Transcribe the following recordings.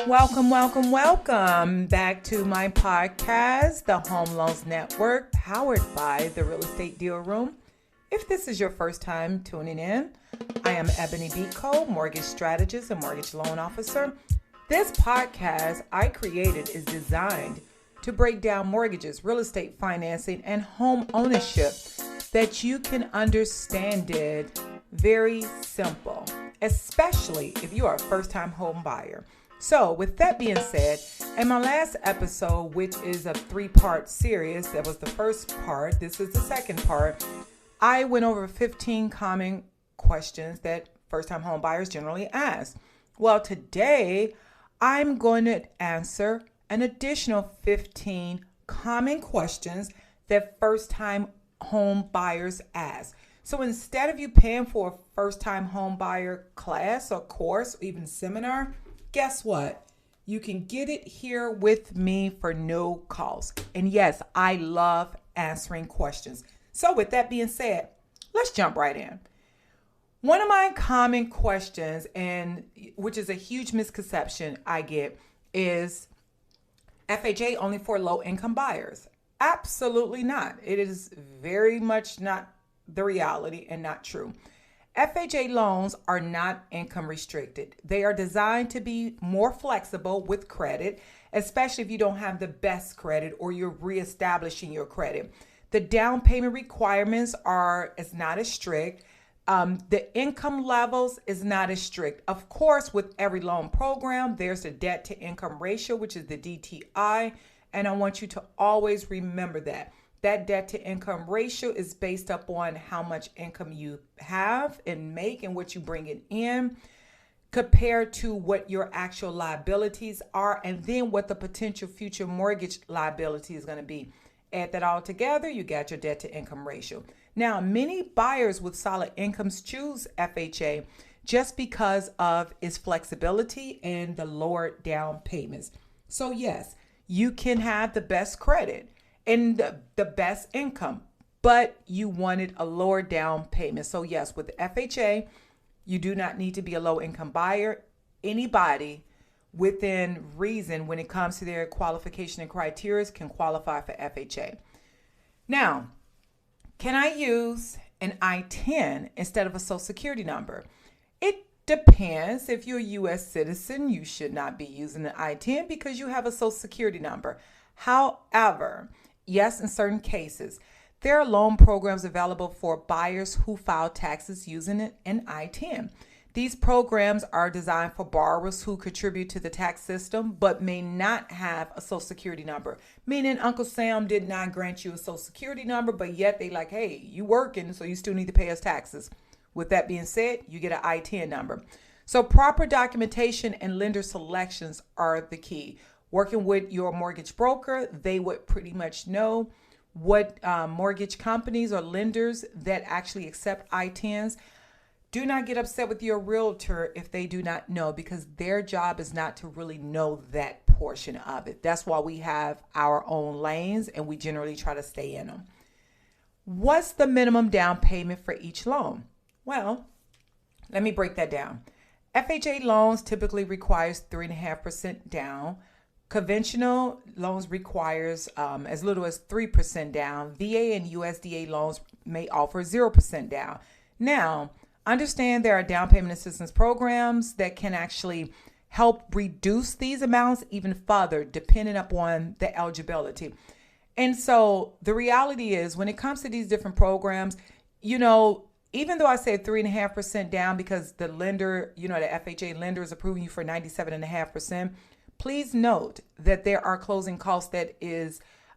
Welcome back to my podcast, the Home Loans Network, powered by the Real Estate Deal Room. If this is your first time tuning in, I am Ebony Beco, mortgage strategist and mortgage loan officer. This podcast I created is designed to break down mortgages, real estate financing, and home ownership that you can understand it very simple, especially if you are a first-time home buyer. So with that being said, in my last episode, which is a 3-part series, that was the first part, this is the second part, I went over 15 common questions that first-time home buyers generally ask. Well, today I'm going to answer an additional 15 common questions that first-time home buyers ask. So instead of you paying for a first-time home buyer class or course or even seminar, guess what? You can get it here with me for no cost. And yes, I love answering questions. So with that being said, let's jump right in. One of my common questions, and which is a huge misconception I get, is FHA only for low-income buyers. Absolutely not. It is very much not the reality and not true. FHA loans are not income restricted. They are designed to be more flexible with credit, especially if you don't have the best credit or you're reestablishing your credit. The down payment requirements is not as strict. The income levels is not as strict. Of course, with every loan program, there's a debt to income ratio, which is the DTI. And I want you to always remember that. That debt to income ratio is based upon how much income you have and make and what you bring it in compared to what your actual liabilities are and then what the potential future mortgage liability is going to be. Add that all together, you got your debt to income ratio. Now, many buyers with solid incomes choose FHA just because of its flexibility and the lower down payments. So yes, you can have the best credit and the best income, but you wanted a lower down payment. So yes, with FHA, you do not need to be a low income buyer. Anybody within reason when it comes to their qualification and criteria can qualify for FHA. Now, can I use an ITIN instead of a social security number? It depends. If you're a U.S. citizen, you should not be using an ITIN because you have a social security number. However, yes, in certain cases, there are loan programs available for buyers who file taxes using an ITIN. These programs are designed for borrowers who contribute to the tax system but may not have a social security number, meaning Uncle Sam did not grant you a social security number, but yet they like, hey, you working, so you still need to pay us taxes. With that being said, you get an ITIN number. So proper documentation and lender selections are the key. Working with your mortgage broker, they would pretty much know what mortgage companies or lenders that actually accept ITINs. Do not get upset with your realtor if they do not know, because their job is not to really know that portion of it. That's why we have our own lanes and we generally try to stay in them. What's the minimum down payment for each loan? Well, let me break that down. FHA loans typically requires 3.5% down. Conventional loans requires as little as 3% down. VA and USDA loans may offer 0% down. Now, understand there are down payment assistance programs that can actually help reduce these amounts even further depending upon the eligibility. And so the reality is when it comes to these different programs, even though I said 3.5% down because the lender, the FHA lender is approving you for 97.5%, please note that there are closing costs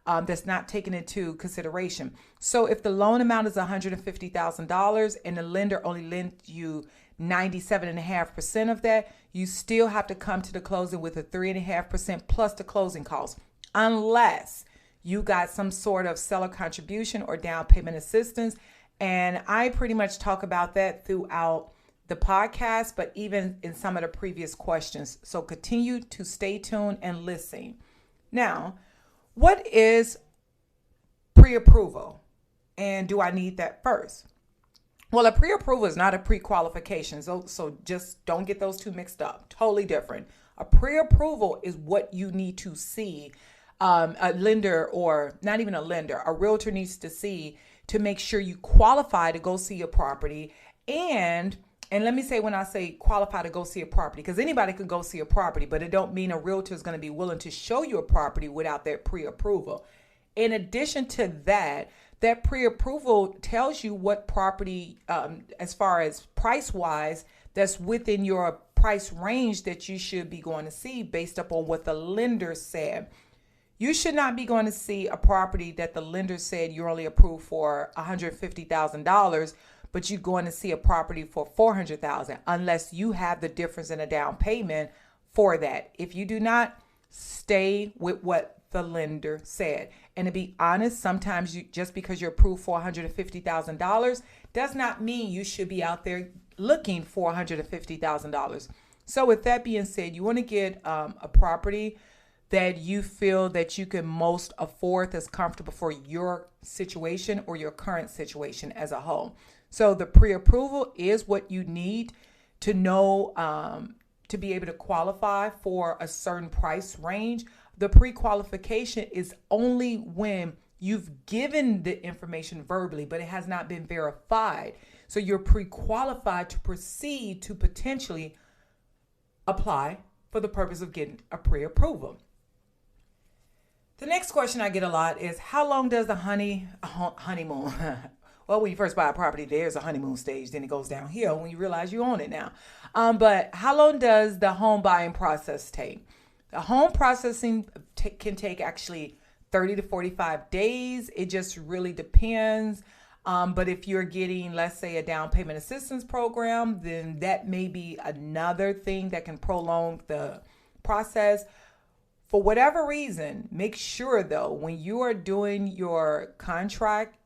that's not taken into consideration. So if the loan amount is $150,000 and the lender only lent you 97.5% of that, you still have to come to the closing with a 3.5% plus the closing costs, unless you got some sort of seller contribution or down payment assistance. And I pretty much talk about that throughout the podcast, but even in some of the previous questions. So continue to stay tuned and listen. Now, what is pre-approval? And do I need that first? Well, a pre-approval is not a pre-qualification. So just don't get those two mixed up. Totally different. A pre-approval is what you need to see. A lender, or not even a lender, a realtor needs to see to make sure you qualify to go see a property. And let me say, when I say qualify to go see a property, because anybody can go see a property, but it don't mean a realtor is going to be willing to show you a property without that pre-approval. In addition to that, that pre-approval tells you what property, as far as price-wise, that's within your price range that you should be going to see based upon what the lender said. You should not be going to see a property that the lender said you're only approved for $150,000, but you're going to see a property for $400,000 unless you have the difference in a down payment for that. If you do not, stay with what the lender said. And to be honest, sometimes just because you're approved for $150,000 does not mean you should be out there looking for $150,000. So with that being said, you want to get a property that you feel that you can most afford, that's comfortable for your situation or your current situation as a whole. So the pre-approval is what you need to know to be able to qualify for a certain price range. The pre-qualification is only when you've given the information verbally, but it has not been verified. So you're pre-qualified to proceed to potentially apply for the purpose of getting a pre-approval. The next question I get a lot is, how long does the honeymoon? Well, when you first buy a property, there's a honeymoon stage. Then it goes downhill when you realize you own it now. But how long does the home buying process take? The home processing can take actually 30 to 45 days. It just really depends. But if you're getting, let's say, a down payment assistance program, then that may be another thing that can prolong the process. For whatever reason, make sure, though, when you are doing your contract,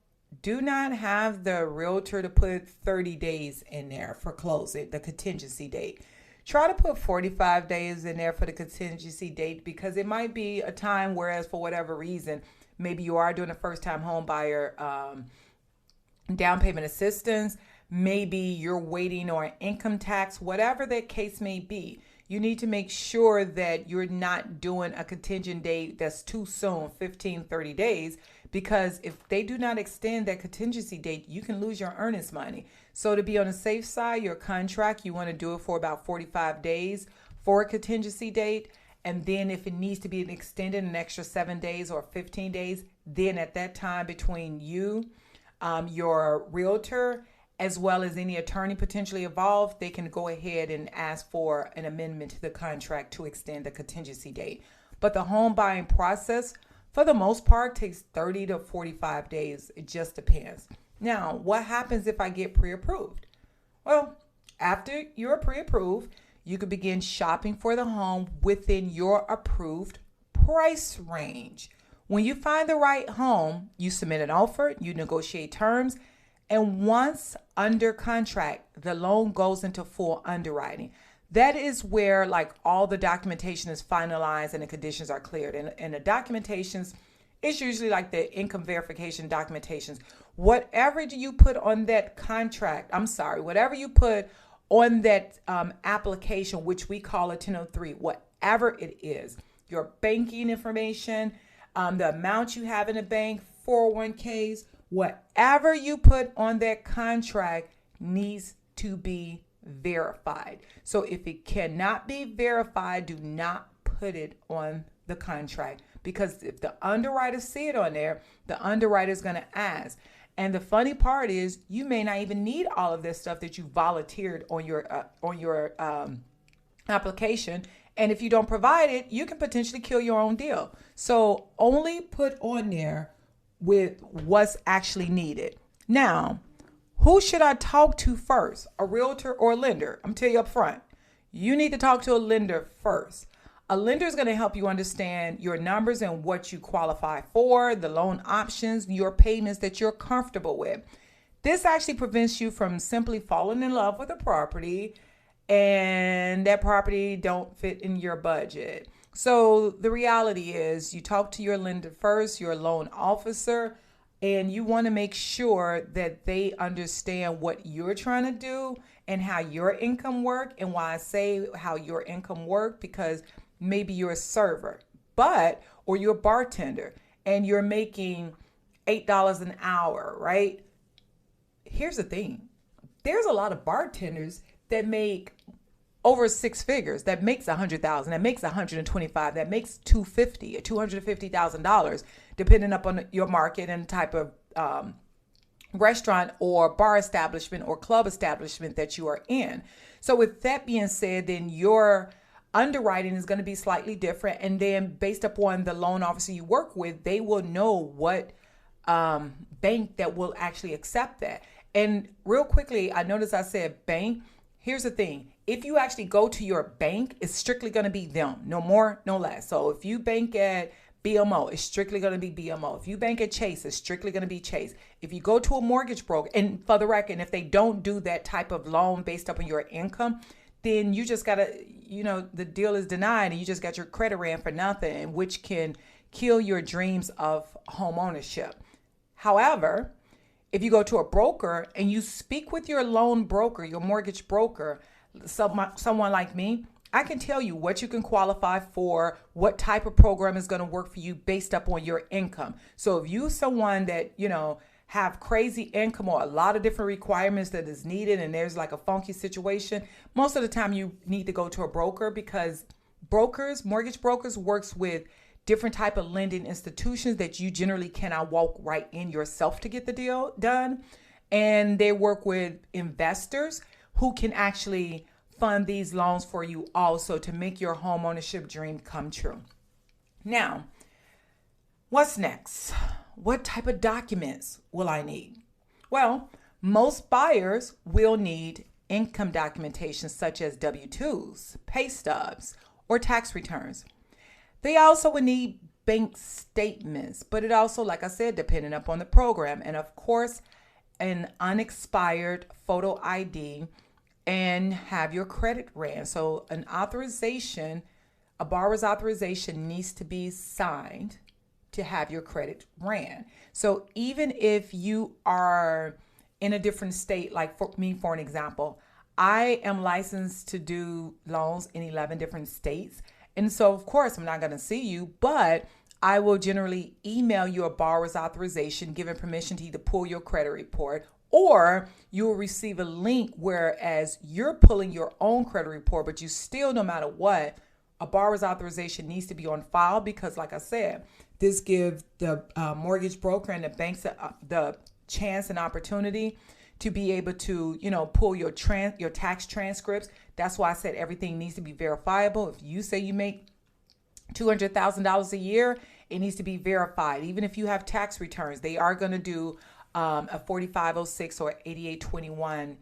do not have the realtor to put 30 days in there for closing, the contingency date. Try to put 45 days in there for the contingency date, because it might be a time, whereas for whatever reason, maybe you are doing a first-time home buyer down payment assistance, maybe you're waiting on income tax, whatever that case may be. You need to make sure that you're not doing a contingent date that's too soon, 15, 30 days, because if they do not extend that contingency date, you can lose your earnest money. So to be on the safe side, your contract, you want to do it for about 45 days for a contingency date. And then if it needs to be extended an extra 7 days or 15 days, then at that time between you, your realtor, as well as any attorney potentially involved, they can go ahead and ask for an amendment to the contract to extend the contingency date. But the home buying process, for the most part, takes 30 to 45 days. It just depends. Now, what happens if I get pre-approved? Well, after you're pre-approved, you can begin shopping for the home within your approved price range. When you find the right home, you submit an offer, you negotiate terms, and once under contract, the loan goes into full underwriting. That is where all the documentation is finalized and the conditions are cleared. And the documentations, it's usually like the income verification documentations. Whatever you put on that whatever you put on that application, which we call a 1003, whatever it is, your banking information, the amount you have in the bank, 401ks, whatever you put on that contract needs to be verified. So if it cannot be verified, do not put it on the contract, because if the underwriters see it on there, the underwriter is going to ask. And the funny part is, you may not even need all of this stuff that you volunteered on your application. And if you don't provide it, you can potentially kill your own deal. So only put on there with what's actually needed. Now, who should I talk to first? A realtor or a lender? I'm telling you up front, you need to talk to a lender first. A lender is going to help you understand your numbers and what you qualify for, the loan options, your payments that you're comfortable with. This actually prevents you from simply falling in love with a property and that property don't fit in your budget. So the reality is, you talk to your lender first, your loan officer, And you want to make sure that they understand what you're trying to do and how your income work. And why I say how your income work, because maybe you're a server, or you're a bartender and you're making $8 an hour, right? Here's the thing. There's a lot of bartenders that make over six figures, that makes 100,000, that makes 125, that makes 250 or $250,000, depending upon your market and type of restaurant or bar establishment or club establishment that you are in. So with that being said, then your underwriting is going to be slightly different. And then based upon the loan officer you work with, they will know what bank that will actually accept that. And real quickly, I noticed I said bank. Here's the thing. If you actually go to your bank, it's strictly going to be them. No more, no less. So if you bank at BMO, it's strictly going to be BMO. If you bank at Chase, it's strictly going to be Chase. If you go to a mortgage broker, and for the record, if they don't do that type of loan based upon your income, then you just got to, the deal is denied and you just got your credit ran for nothing, which can kill your dreams of home ownership. However, if you go to a broker and you speak with your loan broker, your mortgage broker, someone like me, I can tell you what you can qualify for, what type of program is going to work for you based upon your income. So if you're someone that, have crazy income or a lot of different requirements that is needed and there's like a funky situation, most of the time you need to go to a broker, because mortgage brokers works with different type of lending institutions that you generally cannot walk right in yourself to get the deal done. And they work with investors who can actually fund these loans for you also to make your home ownership dream come true. Now, what's next? What type of documents will I need? Well, most buyers will need income documentation such as W-2s, pay stubs, or tax returns. They also would need bank statements, but it also, like I said, depending upon the program. And of course, an unexpired photo ID and have your credit ran. So an authorization, a borrower's authorization needs to be signed to have your credit ran. So even if you are in a different state, like for me, for an example, I am licensed to do loans in 11 different states. And so, of course, I'm not going to see you, but I will generally email you a borrower's authorization, giving permission to either pull your credit report, or you will receive a link whereas you're pulling your own credit report, but you still, no matter what, a borrower's authorization needs to be on file, because like I said, this gives the mortgage broker and the banks the chance and opportunity to be able to, pull your tax transcripts. That's why I said everything needs to be verifiable. If you say you make $200,000 a year, it needs to be verified. Even if you have tax returns, they are going to do a 4506 or 8821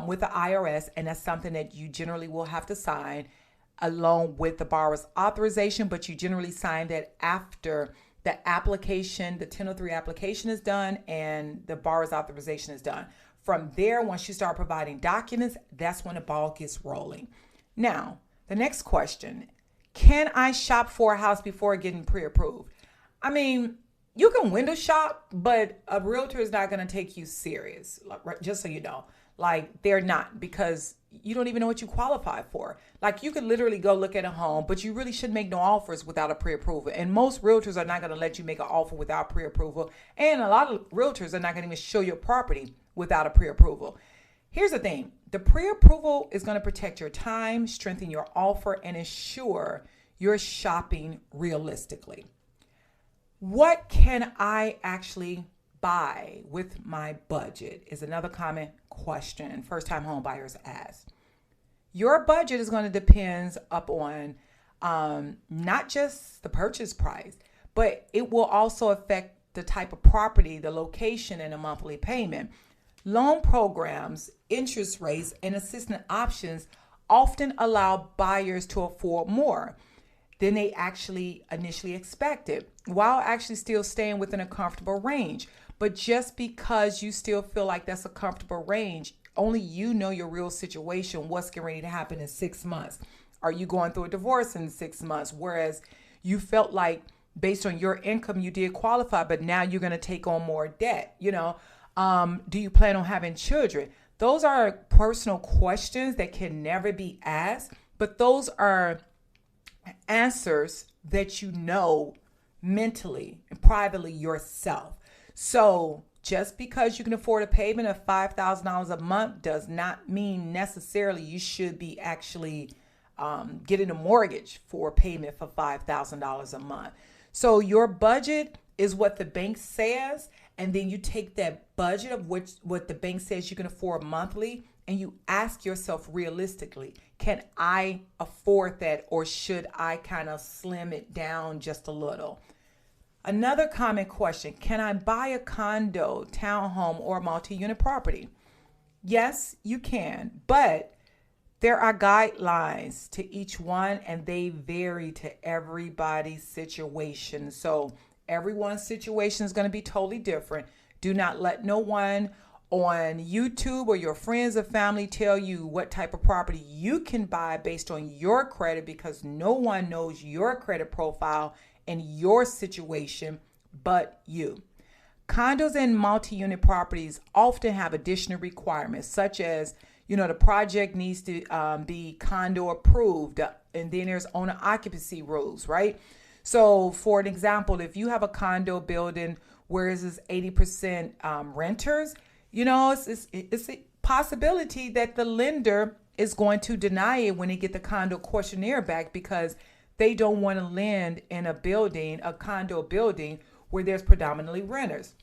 with the IRS, and that's something that you generally will have to sign along with the borrower's authorization, but you generally sign that after the application, the 1003 application is done and the borrower's authorization is done. From there, once you start providing documents, that's when the ball gets rolling. Now, the next question, can I shop for a house before getting pre-approved? I mean, you can window shop, but a realtor is not going to take you serious, just so you know. Like, they're not, because you don't even know what you qualify for. Like, you could literally go look at a home, but you really should make no offers without a pre-approval. And most realtors are not going to let you make an offer without pre-approval. And a lot of realtors are not going to even show your property without a pre-approval. Here's the thing. The pre-approval is going to protect your time, strengthen your offer, and ensure you're shopping realistically. What can I actually buy with my budget is another common question first-time home buyers ask. Your budget is going to depend upon not just the purchase price, but it will also affect the type of property, the location, and the monthly payment. Loan programs, interest rates, and assistance options often allow buyers to afford more than they actually initially expected, while actually still staying within a comfortable range. But just because you still feel like that's a comfortable range, only you know your real situation, what's getting ready to happen in 6 months. Are you going through a divorce in 6 months? Whereas you felt like based on your income, you did qualify, but now you're going to take on more debt. Do you plan on having children? Those are personal questions that can never be asked, but those are answers that you know mentally and privately yourself. So just because you can afford a payment of $5,000 a month does not mean necessarily you should be actually getting a mortgage for a payment for $5,000 a month. So your budget is what the bank says, and then you take that budget of what the bank says you can afford monthly, and you ask yourself realistically, can I afford that, or should I kind of slim it down just a little? Another common question, can I buy a condo, townhome, or multi-unit property? Yes, you can, but there are guidelines to each one, and they vary to everybody's situation. So everyone's situation is going to be totally different. Do not let no one on YouTube or your friends or family tell you what type of property you can buy based on your credit, because no one knows your credit profile and your situation but you. Condos and multi-unit properties often have additional requirements, such as, the project needs to be condo approved, and then there's owner occupancy rules, right? So for an example, if you have a condo building where it's 80% renters, it's a possibility that the lender is going to deny it when they get the condo questionnaire back, because they don't want to lend in a condo building where there's predominantly renters.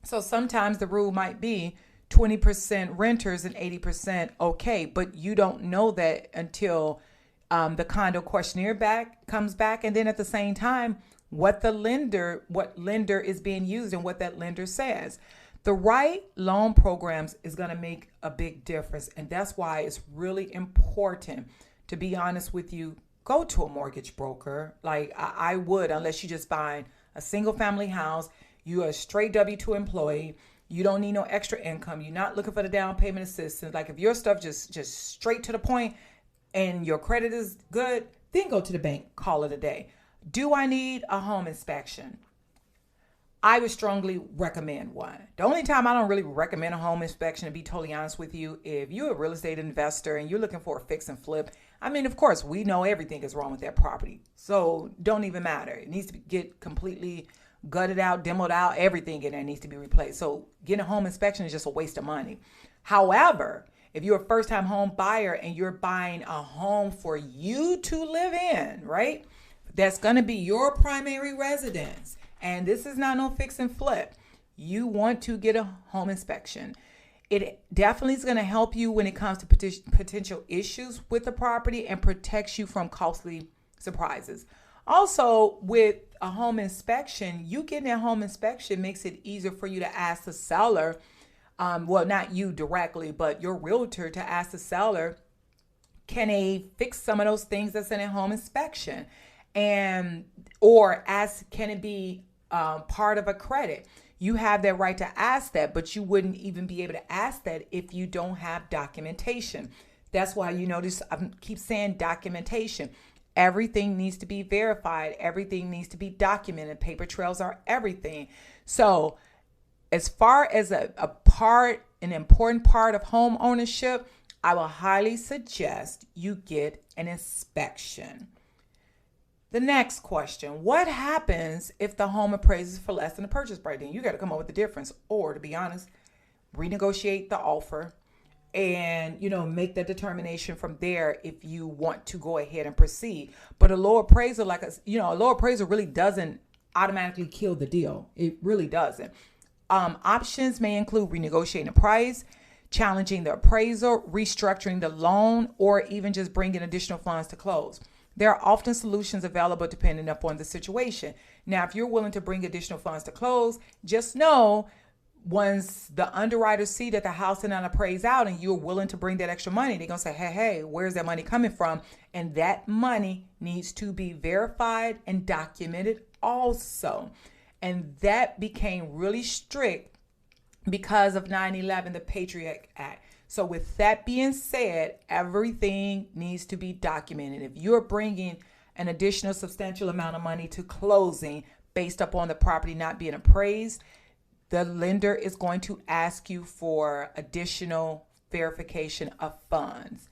So sometimes the rule might be 20% renters and 80% okay, but you don't know that until the condo questionnaire comes back, and then at the same time, what lender is being used and what that lender says. The right loan programs is going to make a big difference, and that's why it's really important, to be honest with you, go to a mortgage broker. Like I would, unless you just find a single family house, you're a straight W-2 employee, you don't need no extra income, you're not looking for the down payment assistance. Like if your stuff just straight to the point and your credit is good, then go to the bank, call it a day. Do I need a home inspection? I would strongly recommend one. The only time I don't really recommend a home inspection, to be totally honest with you, if you're a real estate investor and you're looking for a fix and flip, of course, we know everything is wrong with that property. So don't even matter. It needs to get completely gutted out, demoed out, everything in there needs to be replaced. So getting a home inspection is just a waste of money. However, if you're a first-time home buyer and you're buying a home for you to live in, right? That's going to be your primary residence. And this is not no fix and flip. You want to get a home inspection. It definitely is going to help you when it comes to potential issues with the property and protects you from costly surprises. Also, with a home inspection, you getting a home inspection makes it easier for you to ask the seller, not you directly, but your realtor, to ask the seller, can they fix some of those things that's in a home inspection? Or ask, can it be part of a credit? You have that right to ask that, but you wouldn't even be able to ask that if you don't have documentation. That's why you notice I keep saying documentation. Everything needs to be verified. Everything needs to be documented. Paper trails are everything. So as far as an important part of home ownership, I will highly suggest you get an inspection. The next question, what happens if the home appraises for less than the purchase price? Then you got to come up with the difference, or to be honest, renegotiate the offer and, make that determination from there if you want to go ahead and proceed. But a low appraisal, a low appraisal really doesn't automatically kill the deal. It really doesn't. Options may include renegotiating the price, challenging the appraisal, restructuring the loan, or even just bringing additional funds to close. There are often solutions available depending upon the situation. Now, if you're willing to bring additional funds to close, just know once the underwriters see that the house is not appraised out and you're willing to bring that extra money, they're going to say, hey, where's that money coming from? And that money needs to be verified and documented also. And that became really strict because of 9/11, the Patriot Act. So with that being said, everything needs to be documented. If you're bringing an additional substantial amount of money to closing based upon the property not being appraised, the lender is going to ask you for additional verification of funds.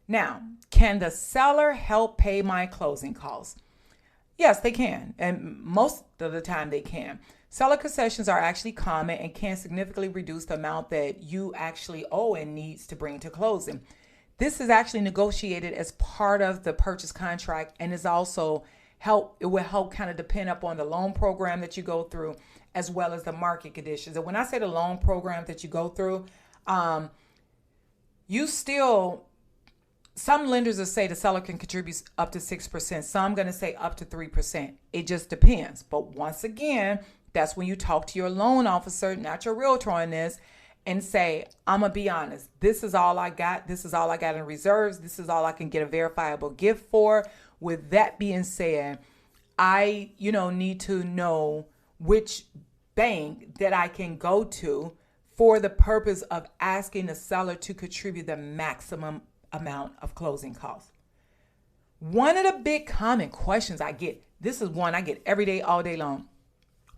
Now, can the seller help pay my closing costs? Yes, they can. And most of the time they can. Seller concessions are actually common and can significantly reduce the amount that you actually owe and needs to bring to closing. This is actually negotiated as part of the purchase contract and is also it will help kind of depend upon the loan program that you go through as well as the market conditions. And when I say the loan program that you go through, some lenders will say the seller can contribute up to 6%. Some going to say up to 3%. It just depends. But once again, that's when you talk to your loan officer, not your realtor on this, and say, I'm going to be honest. This is all I got. This is all I got in reserves. This is all I can get a verifiable gift for. With that being said, I, need to know which bank that I can go to for the purpose of asking the seller to contribute the maximum amount of closing costs. One of the big common questions I get, this is one I get every day, all day long.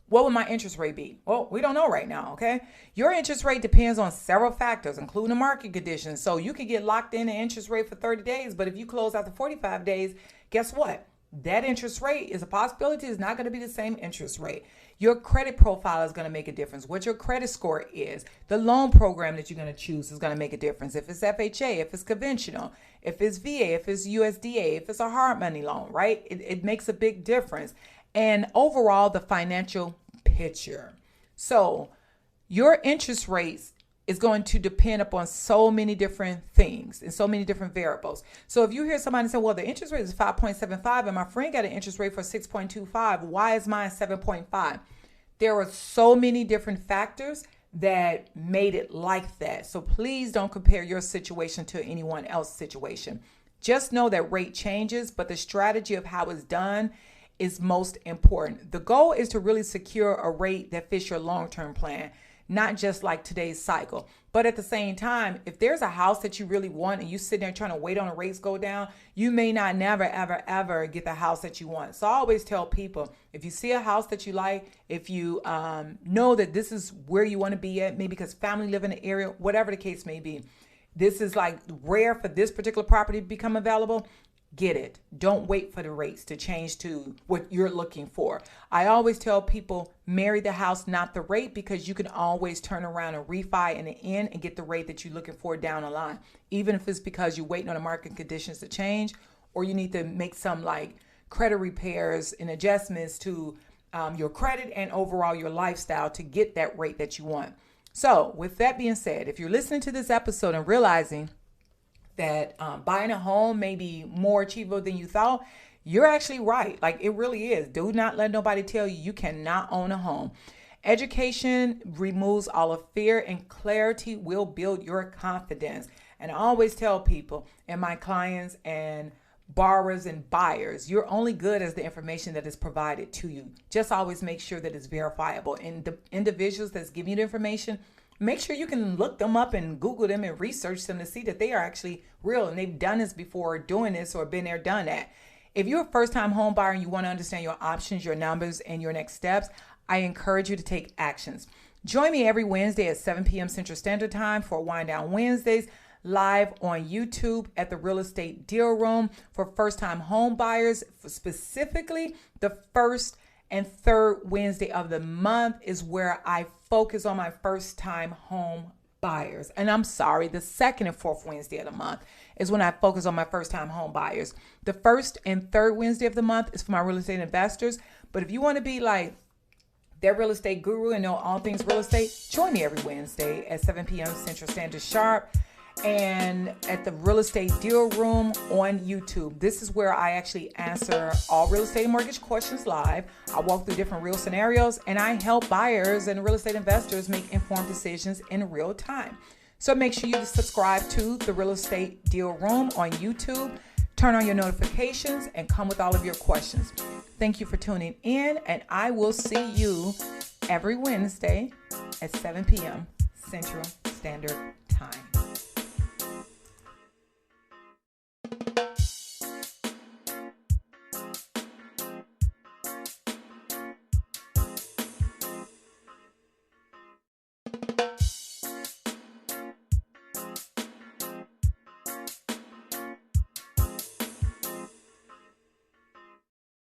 What would my interest rate be? Well, we don't know right now, okay? Your interest rate depends on several factors, including the market conditions. So you can get locked in an interest rate for 30 days, but if you close after 45 days, guess what? That interest rate is a possibility. It's not going to be the same interest rate. Your credit profile is going to make a difference. What your credit score is, the loan program that you're going to choose is going to make a difference. If it's FHA, if it's conventional, if it's VA, if it's USDA, if it's a hard money loan, right? It makes a big difference. And overall, the financial picture. So your interest rates is going to depend upon so many different things and so many different variables. So if you hear somebody say, well, the interest rate is 5.75 and my friend got an interest rate for 6.25, why is mine 7.5? There are so many different factors that made it like that. So please don't compare your situation to anyone else's situation. Just know that rate changes, but the strategy of how it's done is most important. The goal is to really secure a rate that fits your long-term plan, not just like today's cycle. But at the same time, if there's a house that you really want and you sit there trying to wait on the rates go down, you may not never, ever, ever get the house that you want. So I always tell people, if you see a house that you like, if you know that this is where you want to be at, maybe because family live in the area, whatever the case may be, this is like rare for this particular property to become available, get it. Don't wait for the rates to change to what you're looking for. I always tell people, marry the house, not the rate, because you can always turn around and refi in the end and get the rate that you're looking for down the line. Even if it's because you're waiting on the market conditions to change, or you need to make some like credit repairs and adjustments to your credit and overall your lifestyle to get that rate that you want. So with that being said, if you're listening to this episode and realizing that buying a home may be more achievable than you thought, you're actually right. Like, it really is. Do not let nobody tell you cannot own a home. Education removes all of fear, and clarity will build your confidence. And I always tell people, and my clients and borrowers and buyers, you're only good as the information that is provided to you. Just always make sure that it's verifiable. And the individuals that's giving you the information, make sure you can look them up and Google them and research them to see that they are actually real and they've done this before, doing this, or been there, done that. If you're a first-time home buyer and you want to understand your options, your numbers, and your next steps, I encourage you to take actions. Join me every Wednesday at 7 p.m. Central Standard Time for Wind Down Wednesdays, live on YouTube at the Real Estate Deal Room for first-time home buyers. Specifically, the first and third Wednesday of the month is where I focus on my first-time home buyers. And I'm sorry, the second and fourth Wednesday of the month is when I focus on my first-time home buyers. The first and third Wednesday of the month is for my real estate investors. But if you want to be like their real estate guru and know all things real estate, join me every Wednesday at 7 p.m. Central Standard Sharp and at the Real Estate Deal Room on YouTube. This is where I actually answer all real estate and mortgage questions live. I walk through different real scenarios and I help buyers and real estate investors make informed decisions in real time. So make sure you subscribe to the Real Estate Deal Room on YouTube, turn on your notifications, and come with all of your questions. Thank you for tuning in, and I will see you every Wednesday at 7 p.m. Central Standard Time.